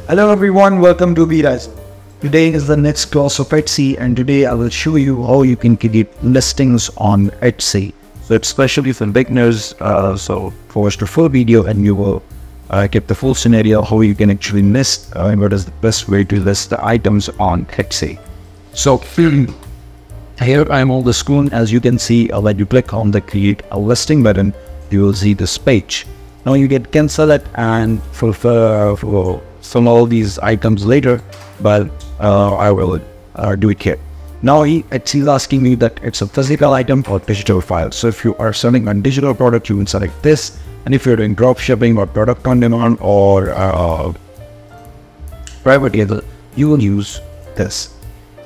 Hello everyone, welcome to Viras. Today is the next class of Etsy, and today I will show you how you can create listings on Etsy. So it's especially for beginners, so watch the full video and you will get the full scenario how you can actually list and what is the best way to list the items on Etsy. So here I am on the screen. As you can see, when you click on the create a listing button, you will see this page. Now you can cancel it and fulfill some all these items later, but I will do it here. Now Etsy is asking me that it's a physical item or digital file. So if you are selling a digital product, you will select this, and if you're doing drop shipping or product on demand or private label, you will use this.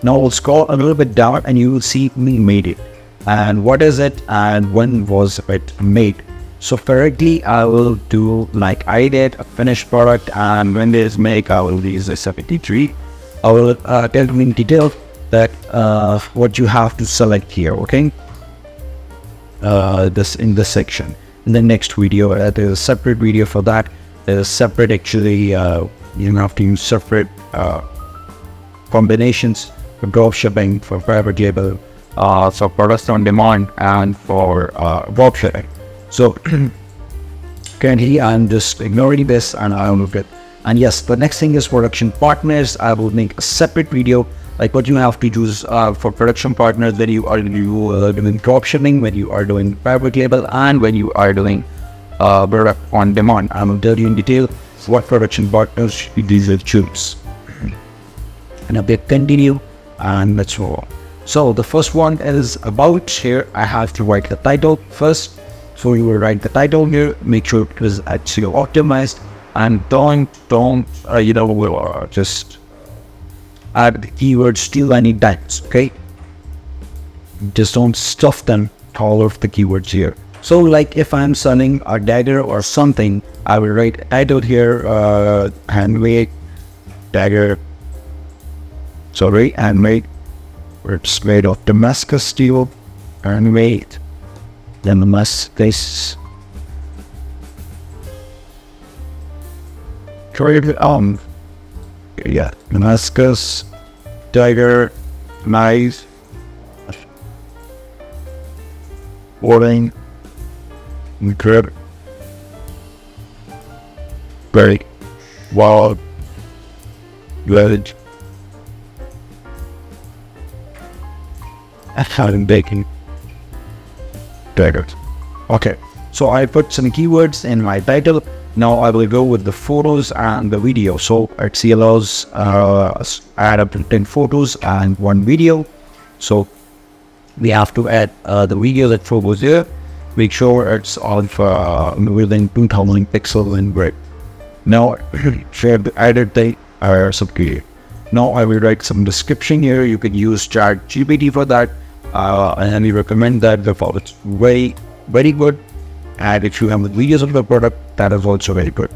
Now we'll scroll a little bit down and you will see we made it, and what is it and when was it made. So correctly, I will do like I did a finished product, and when this make, I will use a 73. I will tell you in detail that what you have to select here, okay? This in this section. In the next video, there's a separate video for that. There's separate actually, you have to use separate combinations for drop shipping, for private label, for products on demand, and for drop shipping. So currently I'm just ignoring this and I will get. And yes, the next thing is production partners. I will make a separate video like what you have to use for production partners when you are doing drop shipping, when you are doing private label, and when you are doing product on demand. I will tell you in detail what production partners you should choose. And a bit continue, and let's move on. So the first one is about. Here I have to write the title first. So you will write the title here, make sure it is actually optimized, and don't just add the keywords till any tags, okay? Just don't stuff them all of the keywords here. So like if I'm selling a dagger or something, I will write a title here, handmade dagger, handmade, it's made of Damascus steel, handmade. Then Damascus Damascus dagger knife, boarding, grip, very wild, village, and baking. Okay, so I put some keywords in my title. Now I will go with the photos and the video. So Etsy allows add up to 10 photos and 1 video. So we have to add the video that photos here. Make sure it's of within 2000 pixels in grid. Now share the edit date or subcreate. Now I will write some description here. You can use ChatGPT for that. And we recommend that the file is very good, and if you have the videos of the product, that is also very good.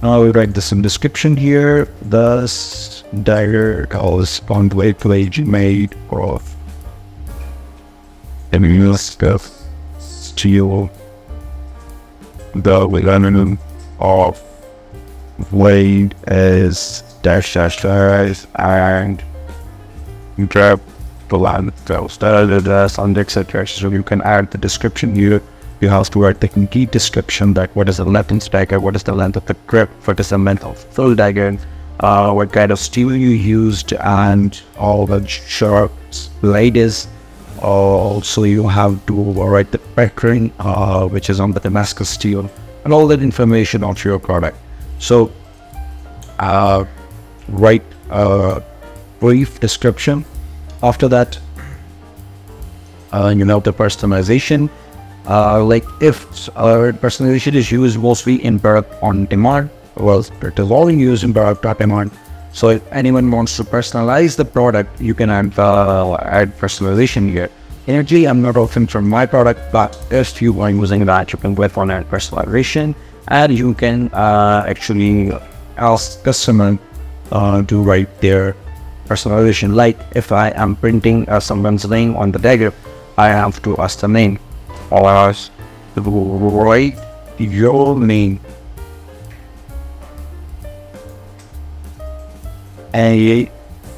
Now I will write this in description here. This dagger is on the page made of Damascus steel, the linen of blade is dash and grab the land and etc. So you can add the description here. You have to write the complete description, that what is the length of the dagger, what is the length of the grip, what is the length of full dagger, what kind of steel you used, and all the sharp blade is. Also you have to write the pattern which is on the Damascus steel, and all that information of your product. So write a brief description. After that, the personalization. Like if personalization is used mostly in product on demand, well, it is all used in product on demand. So if anyone wants to personalize the product, you can add personalization here. Energy, I'm not offering from my product, but if you are using that, you can go for add personalization, and you can actually ask customer to write their personalization. Like if I am printing someone's name on the dagger, I have to ask the name, or else write your name a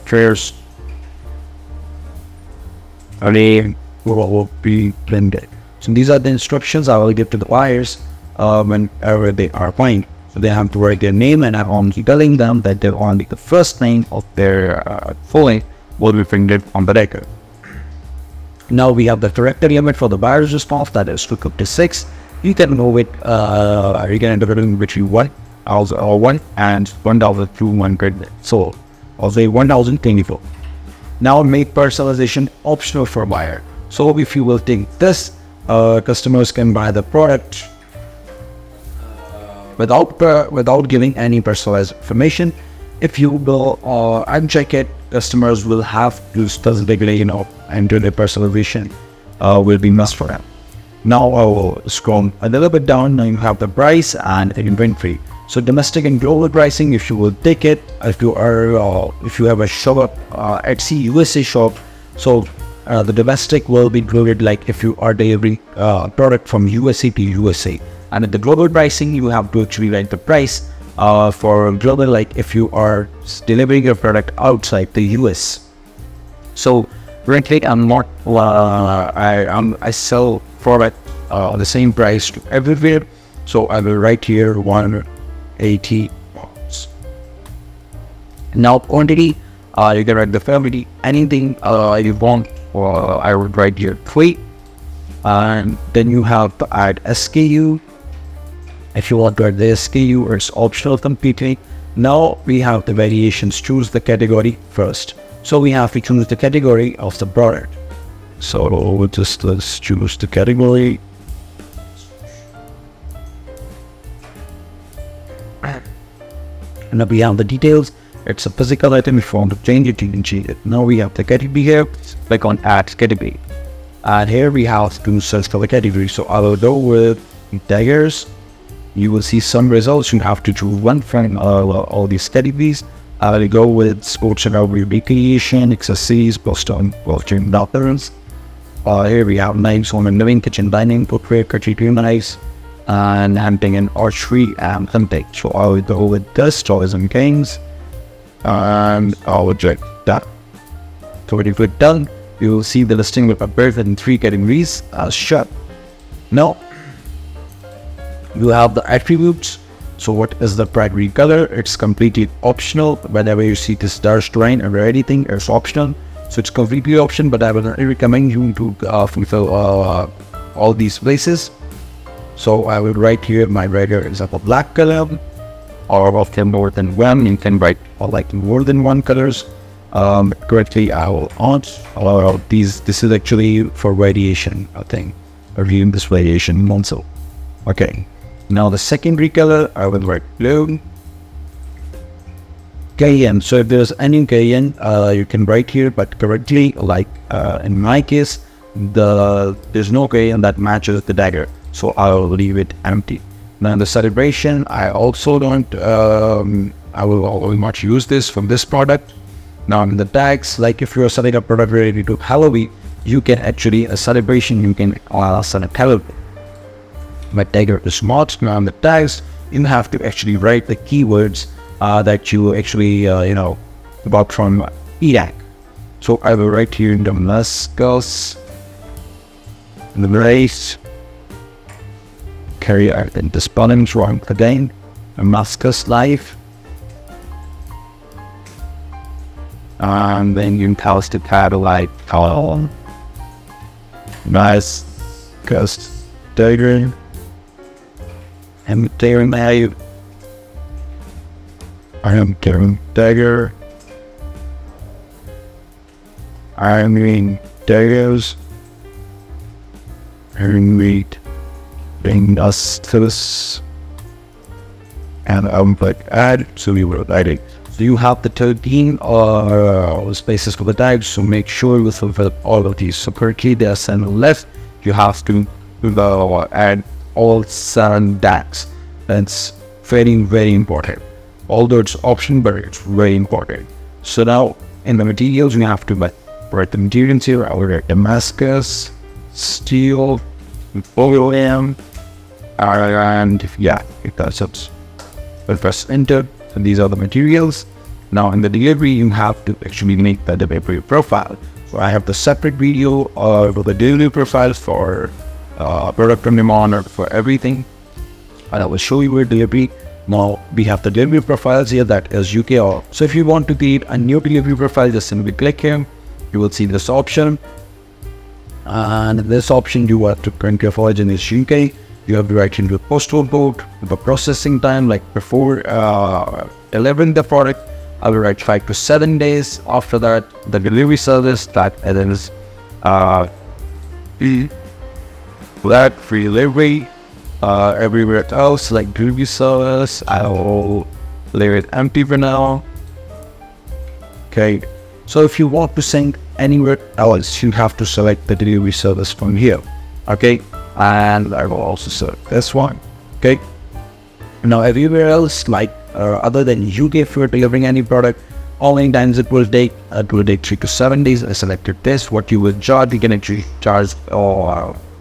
first will be blended. So these are the instructions I will give to the buyers whenever they are buying. So they have to write their name, and I'm only telling them that they're only the first name of their full name will be printed on the record. Now we have the correct limit for the buyer's response, that is 256. You can go with you can enter it in which you want, also 1 and 1,200 sold, also 1,024. Now make personalization optional for buyer. So if you will take this, customers can buy the product without giving any personalized information. If you will uncheck it, customers will have to specifically enter the personalization will be must for them. Now I will scroll a little bit down. Now you have the price and inventory. So domestic and global pricing, if you will take it, if you have a shop, Etsy USA shop, so the domestic will be included, like if you are delivering product from USA to USA. And at the global pricing, you have to actually write the price for global, like if you are delivering your product outside the US. So currently I'm not I sell product the same price to everywhere, so I will write here 180 pounds. Now quantity, you can write the family, anything you want, or I would write here 3. And then you have to add SKU. If you want to add the SKU, or it's optional completely. Now we have the variations. Choose the category first. So we have to choose the category of the product. So let's choose the category. And now we have the details. It's a physical item. If you want to change it, you can change it. Now we have the category here. Click on add category. And here we have to search for the category. So I will go with daggers. You will see some results. You have to choose one from all these categories. I will go with sports and outdoor recreation, accessories, Boston, doctors. Here we have knives, home and living, kitchen, dining, footwear, cutlery knives, and hunting and archery and hunting. So I will go with this, toys and games, and I will check that. So when you click done, you will see the listing will appear in 3 categories as shown. Now you have the attributes. So what is the primary color? It's completely optional. Whenever you see this dashed line or anything, it's optional. So it's completely optional, but I will not recommend you to fulfill all these places. So I will write here my writer is of a black color, or of them more than one. You can write like more than one colors. Currently I will add these. This is actually for variation, I think. Reviewing this variation also. Okay. Now the secondary color, I will write blue. KN. So if there's any KN, you can write here, but currently, like in my case, there's no KN that matches the dagger. So I will leave it empty. Now the celebration, I also don't, I will not use this from this product. Now in the tags, like if you're selling a product related to Halloween, you can actually, a celebration, you can select Halloween. My dagger is not. Now on the tags, you have to actually write the keywords that you actually, about from EDAC. So I will write here in Damascus, the race, carry out in the spellings wrong again, Damascus life, and then you can the title like Damascus dagger. I'm tearing value. I am tearing dagger. I am reading daggers. I read bring us to this. And I'm like add, so we were writing. So you have the 13 spaces for the tags, so make sure you fulfill all of these. So currently there's on the left, you have to add all 7 tags. That's very, very important. Although it's option, but it's very important. So now in the materials, you have to write the materials here. I will write Damascus, steel, oleum, and yeah, it does it. But press enter. So these are the materials. Now in the delivery, you have to actually make the delivery profile. So I have the separate video for the delivery profiles for product on demand or for everything. And I will show you where delivery. Now we have the delivery profiles here, that is UK or. So if you want to create a new delivery profile, just simply click here. You will see this option. And in this option, you have to print your origin is UK. You have to write into the postal code, the processing time, like before delivering the product, I will write 5 to 7 days. After that, the delivery service, that is that free delivery. Everywhere else, like delivery service, I will leave it empty for now. Okay, so if you want to send anywhere else, you have to select the delivery service from here. Okay, and I will also select this one. Okay, now everywhere else, like other than UK, if you're delivering any product, how many times it will take 3 to 7 days. I selected this. What you will charge, you can actually charge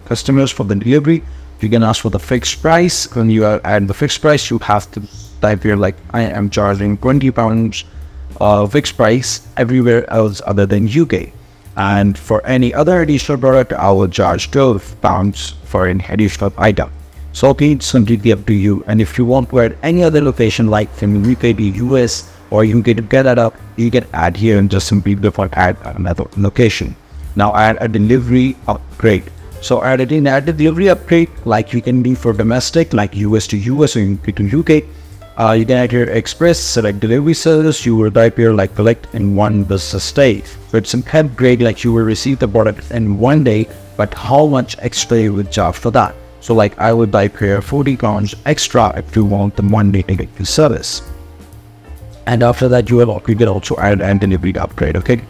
customers for the delivery. You can ask for the fixed price. When you are at the fixed price, you have to type here like I am charging £20 fixed price everywhere else other than UK. And for any other additional product, I will charge £12 for an additional item. So it's completely up to you. And if you want to add any other location like from UK to US or UK to Canada, you can add here and just simply default add another location. Now add a delivery upgrade. So add a delivery upgrade like you can do for domestic, like US to US or UK to UK. You can add here express, select delivery service. You will type here like collect in 1 business day. So it's an upgrade, like you will receive the product in 1 day, but how much extra you would charge for that. So like I would type here £40 extra if you want the 1 day delivery service. And after that, you can also add a delivery upgrade. Okay,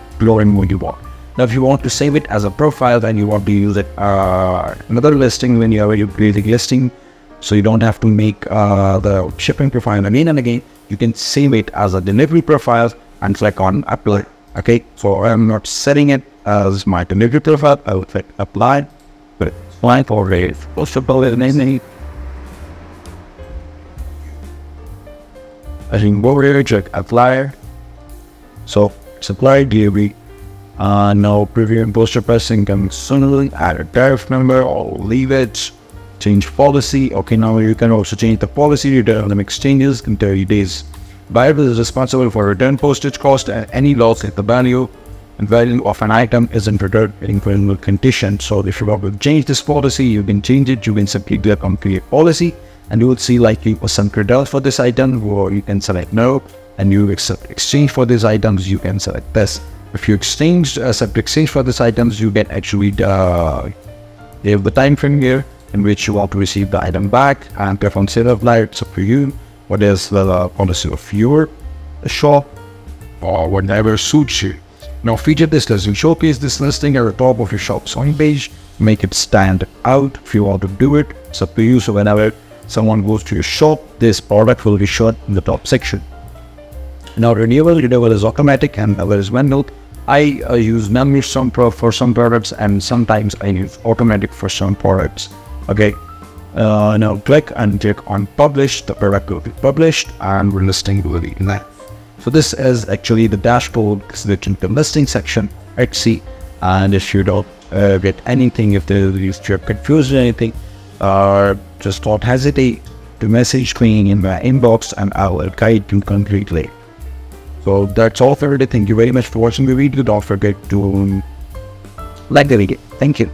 exploring what you want. Now, if you want to save it as a profile, then you want to use it another listing when you are creating listing, so you don't have to make the shipping profile again and again. You can save it as a delivery profile and click on apply. Okay, so I'm not setting it as my delivery profile. I will click apply, but it's fine for it. Possible anything. I think over here, check apply. So it's apply delivery. Now preview and poster pressing can sooner, add a tariff number or leave it, change policy. Okay, now you can also change the policy, return them exchanges in 30 days. Buyer is responsible for return postage cost and any loss if the value of an item isn't returned in criminal condition. So if you want to change this policy, you can change it. You can simply click on create policy and you will see like you some credits for this item, or you can select no, and you accept exchange for these items, you can select this. If you accept exchange for these items, you get actually you have the time frame here in which you want to receive the item back, and click on save apply. It's up to you. What is the policy of your shop or whatever suits you. Now feature this listing. Showcase this listing at the top of your shop's homepage. Make it stand out. If you want to do it, it's up to you. So whenever someone goes to your shop, this product will be shown in the top section. Now renewal is automatic and there is manual. I use manual for some products, and sometimes I use automatic for some products. Okay, now click and click on publish. The product will be published and the listing will be live. So this is actually the dashboard switching the listing section at Etsy. And if you don't get anything, if you're confused or anything, just don't hesitate to message me in my inbox and I will guide you completely. So that's all for today. Thank you very much for watching the video. Don't forget to like the video. Thank you.